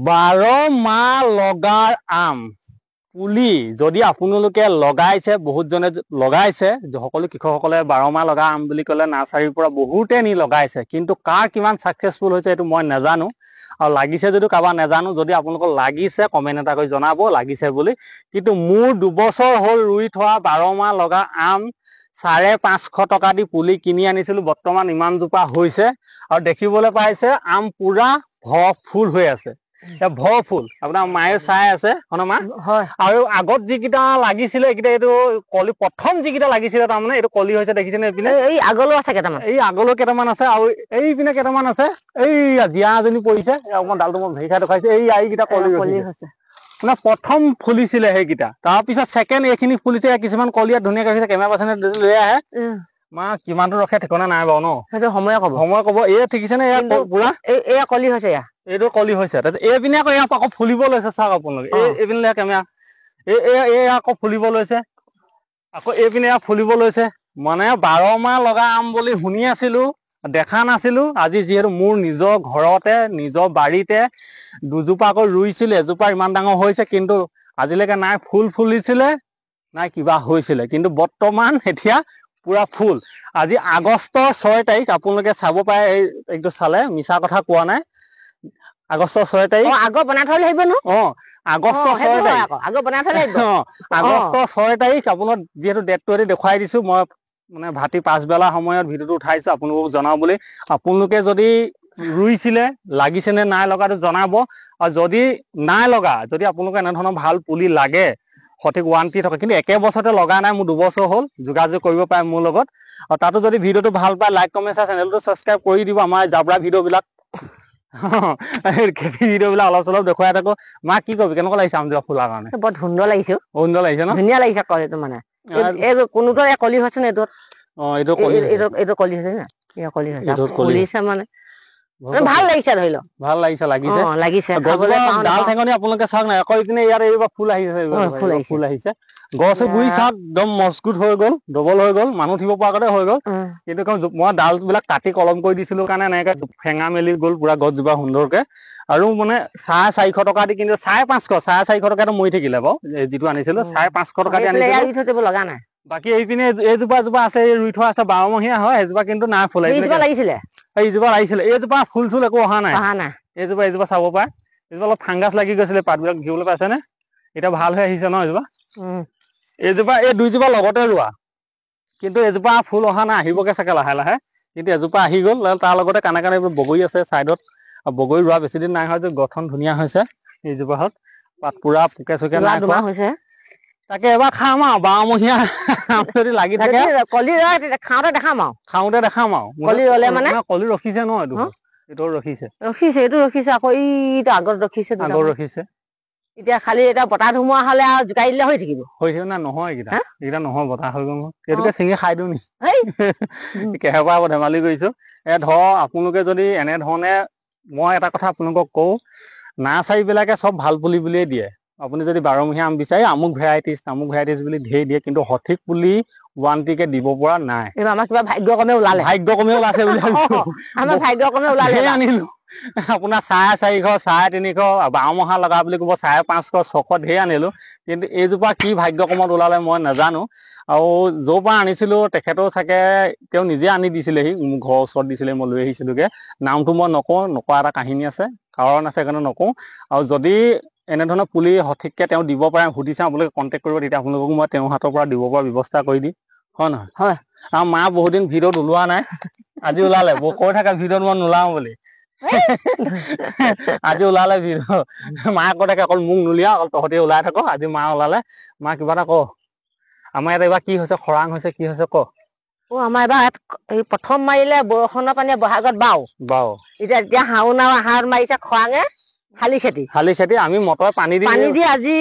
12 মাহ লগাৰ আম পুলি যদি আপোনালোকে লগাইছে, বহুত জনে লগাইছে, সকলো কৃষকসকলে 12 মাহ লগা আম বুলি ক'লে নাৰ্চাৰীৰ পৰা বহুতে নি লগাইছে, কিন্তু কাৰ কিমান সাকসেসফুল হৈছে এইটো মই নাজানো। আৰু লাগিছে যদিও কাৰোবাৰ নাজানো, যদি আপোনালোকৰ লাগিছে কমেন্ট এটা কৰি জনাব লাগিছে বুলি। কিন্তু মোৰ 2 বছৰ হ'ল ৰুই থোৱা 12 মাহ লগা আম 550 টকা দি পুলি কিনি আনিছিলো, বৰ্তমান ইমান জোপা হৈছে আৰু দেখিবলৈ পাইছে আম পুৰা ফুল হৈ আছে। ভৰফুল আপোনাৰ মায়ে চাই আছে হনমা হয় আৰু আগত যিকেইটা লাগিছিলে এইকেইটা এইটো কলি প্ৰথম যিকেইটা লাগিছিলে তাৰমানে এইটো কলি হৈছে দেখিছেনে এইপিনে এই আগলৈ আছে কেইটামান, এই আগলৈ কেইটামান আছে আৰু এইপিনে কেইটামান আছে। এই জীয়া এজনী পৰিছে অকমান ডালটো মই ভেৰিফাই দেখাইছো, এই আইকেইটা কলি হৈছে মানে প্ৰথম ফুলিছিলে সেইকেইটা, তাৰপিছত ছেকেণ্ড এইখিনি ফুলিছে, কিছুমান কলিয়াত ধুনীয়াকৈ হৈছে। কেমেৰা পাৰ্চনে লৈ আহে মা কিমানটো ৰখে ঠিকনা নাই বাৰু ন, সেইটো সময় ক'ব এই ঠিকিছে নে এয়া পুৰা এয়া কলি হৈছে, এইটো কলি হৈছে। এইপিনে আকৌ আকৌ ফুলিব লৈছে চাওক আপোনালোকে, এইপিনে কেমেৰা এই আকৌ ফুলিব লৈছে, আকৌ এইপিনে ফুলিব লৈছে। মানে 12 মাহ লগা আম বুলি শুনি আছিলো, দেখা নাছিলো। আজি যিহেতু মোৰ নিজৰ ঘৰতে নিজৰ বাৰীতে দুজোপাকৈ ৰুইছিলে, এজোপা ইমান ডাঙৰ হৈছে, কিন্তু আজিলৈকে নাই ফুল ফুলিছিলে নাই কিবা হৈছিলে, কিন্তু বৰ্তমান এতিয়া পুৰা ফুল। আজি আগষ্টৰ 6 তাৰিখ, আপোনালোকে চাব পাৰে, এইটো চালে মিছা কথা কোৱা নাই। আগষ্টৰ 6 তাৰিখ আগৰ বনাই থৈ লাগিব ন, আগষ্টৰ 6 তাৰিখ আগৰ বনাই থৈ লাগিব। আগষ্টৰ 6 তাৰিখ আপোনাক যিহেতু ডেটটো দেখুৱাই দিছো মই, মানে ভাতি পাছবেলা সময়ত ভিডিঅ'টো উঠাইছো আপোনালোকক জনাও বুলি। আপোনালোকে যদি ৰুইছিলে লাগিছে নে নাই লগাটো জনাব, আৰু যদি নাই লগা, যদি আপোনালোকে এনেধৰণৰ ভাল পুলি লাগে সঠিক ৱাৰেণ্টি থকা, কিন্তু একে বছৰতে লগা নাই, মোৰ 2 বছৰ হ'ল, যোগাযোগ কৰিব পাৰে মোৰ লগত। আৰু তাতো যদি ভিডিঅ'টো ভাল পায় লাইক কমেণ্ট চেনেলটো ছাবস্ক্ৰাইব কৰি দিব। আমাৰ জাবৰা ভিডিঅ'বিলাক খেতি ভিডিঅ' বিলাক অলপ চলপ দেখুৱাই থাকো। মা কি কবি কেনেকুৱা লাগিছে আমজোপা ফুলাৰ কাৰণে? বৰ সুন্দৰ লাগিছে, সুন্দৰ লাগিছে ন, ধুনীয়া লাগিছে কলিটো, মানে এই কোনোটো কলি হৈছে নে এইটোত, এইটো কলি হৈছে, এইটো কলি হৈছে নে, কলি হৈছে এইটো কলি ফুলিছে মানে ভাল লাগিছে, ধৰি লওক ভাল লাগিছে। লাগিছে গছজোপা খাবলৈ পাওঁ ডাল নাপাওঁ। ঠেঙনি আপোনালোকে চাওক না, আকৌ ইপিনে ইয়াত এইবাৰ ফুল আহিছে, ফুল আহিছে। গছৰ গুৰি চাওক একদম মজবুত হৈ গ'ল, ডবল হৈ গ'ল, মানুহ উঠিব পৰা আগতে হৈ গ'ল। কিন্তু মই ডাল বিলাক কাটি কলম কৰি দিছিলো কাৰণে এনেকে ফেঙা মেলি গ'ল পুৰা গছজোপা সুন্দৰকে। আৰু মানে 450 টকা দি কিনিলো, 450 টকাটো মৰি থাকিলে বাৰু, যিটো আনিছিলো 550 টকা দি আনিছিলো। লগা নাই বাকী এইপিনে এইজোপা আছে, এই ৰুই থোৱা আছে 12 মহীয়া হয়, সেইজোপা কিন্তু নাই ফুল। লাগিছিলে এইজোপা লাগিছিলে, এইজোপা ফুল চুল একো অহা নাই। এইজোপা চাব পাৰে, এইজোপা অলপ ফাংগাছ লাগি গৈছিলে, পাতবিলাক ঘিউলৈ পাইছে নে, এতিয়া ভাল হৈ আহিছে ন এইজোপা। এইজোপা এই দুইজোপা লগতে ৰোৱা, কিন্তু এজোপা ফুল অহা নাই, আহিবগে চাগে লাহে লাহে। কিন্তু এজোপা আহি গ'ল, তাৰ লগতে কানে কানে এইবোৰ বগৰী আছে চাইডত, আৰু বগৰী ৰোৱা বেছি দিন নাই হয়, গঠন ধুনীয়া হৈছে এইজোপাহত, পাত পুৰা পোকে চোকে নাই খোৱা। তাকে এবাৰ খাম আৰু 12 মহীয়া যদি লাগি থাকে, কলি খাওঁতে দেখাম আৰু খাওঁতে দেখাম আৰু কলি ৰলে মানে কলি ৰখিছে ন, এইটো ৰখিছে, এইটো ৰখিছে, আকৌ এইটো আগত ৰখিছে আগত দুটামান। ৰখিছে। এতিয়া খালি এতিয়া বতাহ ধুমুহা হলে আৰু জোকাৰি দিলে হৈ থাকিব। না নহয়, এইকেইটা নহয়, বতাহ হৈ গ'ল, এইটোকে ছিঙি খাই দিওঁ নি, কেহেপা আকৌ ধেমালি কৰিছো। ধৰ আপোনালোকে যদি এনেধৰণে, মই এটা কথা আপোনালোকক কওঁ, নাৰ্চাৰী বিলাকে চব ভাল পুলি বুলিয়ে দিয়ে। আপুনি যদি 12 মহীয়া আম বিচাৰে, আমুক ভেৰাইটিজ বুলি ধেৰ দিয়ে, কিন্তু সঠিক পুলি ৱাৰেণ্টিকে দিব পৰা নাই। আমাৰ কিবা ভাগ্যক্ৰমে ওলালে, ভাগ্যক্ৰমে ওলাইছে বুলি ভাবিছো, আমাৰ ভাগ্যক্ৰমে ওলালে। ধেৰ আনিলো, আপোনাৰ 450, 350, 12 মহা লগা বুলি ক'ব 550, 600 ধেৰ আনিলো। কিন্তু এইজোপা কি ভাগ্যক্ৰমত ওলালে মই নাজানো। আৰু য'ৰ পৰা আনিছিলো তেখেতেও চাগে তেওঁ নিজে আনি দিছিলেহি, মোৰ ঘৰৰ ওচৰত দিছিলে, মই লৈ আহিছিলোগে। নামটো মই নকওঁ, নকোৱা এটা কাহিনী আছে, কাৰণ আছে, সেইকাৰণে নকওঁ। আৰু যদি এনেধৰণৰ পুলি সঠিককে তেওঁ দিব পাৰে, সুধি চাওঁ, আপোনালোকে কণ্টেক্ট কৰিব, তেতিয়া আপোনালোকক মই তেওঁৰ হাতৰ পৰা দিব পৰা ব্যৱস্থা কৰি দিম, হয় নহয়? আৰু মা বহুত দিন ভিডিঅ'ত ওলোৱা নাই, আজি ওলালে, কৈ থাকে ভিডিঅ'ত মই নোলাও বুলি। আজি ওলালে ভিডিঅ', মায়ে কৈ থাকে অকল মোক নুলিয়া, অকল তহঁতে ওলাই থাক। আজি মা ওলালে, মা কিবা এটা ক, আমাৰ ইয়াত এইবাৰ কি হৈছে, খৰাং হৈছে, কি হৈছে ক? আমাৰ এবাৰ এই প্ৰথম মাৰিলে বৰষুণৰ পানীয়ে বহাগত বাও, এতিয়া শাওণ আৰু আহাৰত মাৰিছে খৰাঙে, শালি খেতি আমি মটৰ পানী দি আজি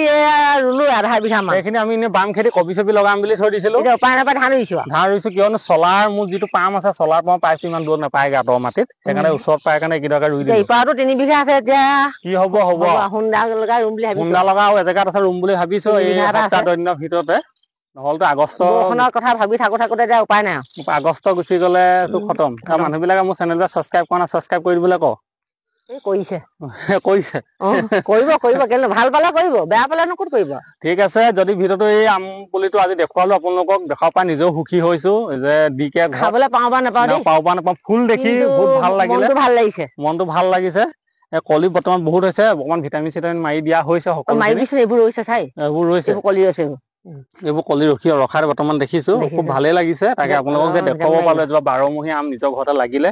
ৰুলো আধা বিঘা মান। সেইখিনি আমি এনে বাম খেতি কবি চবি লগাম বুলি থৈ দিছিলো, এতিয়া উপায় নাপাই ধান ৰুইছো আৰু। ধান ৰুইছো, কিয়নো চলাৰ মোৰ যিটো পাম্প আছে, চলাৰ পাম্প পাইপটো ইমান দূৰত নাপায়গে আঁতৰ মাটিত, সেইকাৰণে ওচৰত পাই কাৰণে এইকেইটাকে ৰুই দিলো। ইপাৰতো 3 বিঘা আছে, এতিয়া কি হ'ব হুন্দা লগাই ৰুম বুলি ভাবিছো। হুন্দা লগা আৰু এজেগাত আছে ৰুম বুলি ভাবিছো, 3 এই বিঘা এটা আছে। সপ্তাহ দিনৰ ভিতৰতে, নহ'লেতো আগষ্ট, বৰষুণৰ কথা ভাবি থাকোতে এতিয়া উপায় নাই আৰু। আগষ্ট গুচি গ'লে তো খতম। আৰু মানুহ বিলাকে মোৰ চেনেলটো ছাবস্ক্ৰাইব কৰা নাই, ছাবস্ক্ৰাইব কৰি দিবলৈ ক। কৰিছে কৰিছে কৰিব কেলে ভাল পালে কৰিব বেয়া পালেনো ক'ত কৰিব ঠিক আছে যদি ভিডিঅ'টো এই আম পুলিটো আজি দেখুৱালো আপোনালোকক দেখাব পাই নিজেও সুখী হৈছো যে দিকে খাবলৈ পাওঁ বা নাপাওঁ দেই পাওঁ বা নাপাওঁ ফুল দেখি বহুত ভাল লাগিলে মনটো ভাল লাগিছে কলি বৰ্তমান বহুত হৈছে অকমান ভিটামিন চিটামিন মাৰি দিয়া হৈছে সকলোখিনি এইবোৰ ৰৈছে চাই এইবোৰ ৰৈছে কলি আছে এইবোৰ কলি ৰখাৰ বৰ্তমান দেখিছো খুব ভালেই লাগিছে তাকে আপোনালোকক যে দেখুৱাব পালো এজোপা 12মহীয়া আম নিজৰ ঘৰতে লাগিলে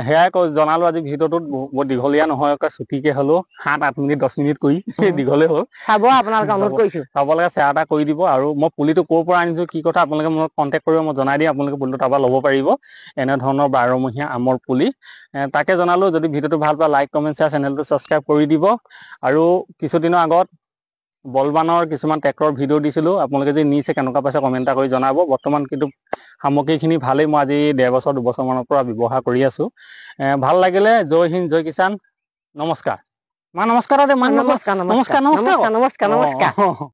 সেয়াই জনালো আজি ভিডিঅ'টোত বহুত দীঘলীয়া নহয় ছুটিকে হলো 7-8 মিনিট 10 মিনিট কৰি দীঘলে হ'ল চাব আপোনালোকে অনুৰোধ কৰিছো চাব লাগে শ্বেয়াৰ এটা কৰি দিব আৰু মই পুলিটো ক'ৰ পৰা আনিছো কি কথা আপোনালোকে মোক কণ্টেক্ট কৰিব মই জনাই দিম আপোনালোকে পুলিটো তাৰপৰা ল'ব পাৰিব এনেধৰণৰ 12মহীয়া আমৰ পুলি তাকে জনালো যদি ভিডিঅ'টো ভাল পায় লাইক কমেণ্ট শ্বেয়াৰ চেনেলটো ছাবস্ক্ৰাইব কৰি দিব আৰু কিছুদিনৰ আগত বলবানৰ কিছুমান ট্ৰেক্টৰৰ ভিডিঅ' দিছিলো আপোনালোকে যে নিছে কেনেকুৱা পাইছে কমেণ্ট এটা কৰি জনাব বৰ্তমান কিন্তু সামগ্ৰীখিনি ভালেই মই আজি 1.5 বছৰ 2 বছৰমানৰ পৰা ব্যৱহাৰ কৰি আছো ভাল লাগিলে জয় হিন্দ জয় কিষাণ নমস্কাৰ মা নমস্কাৰ নমস্কাৰ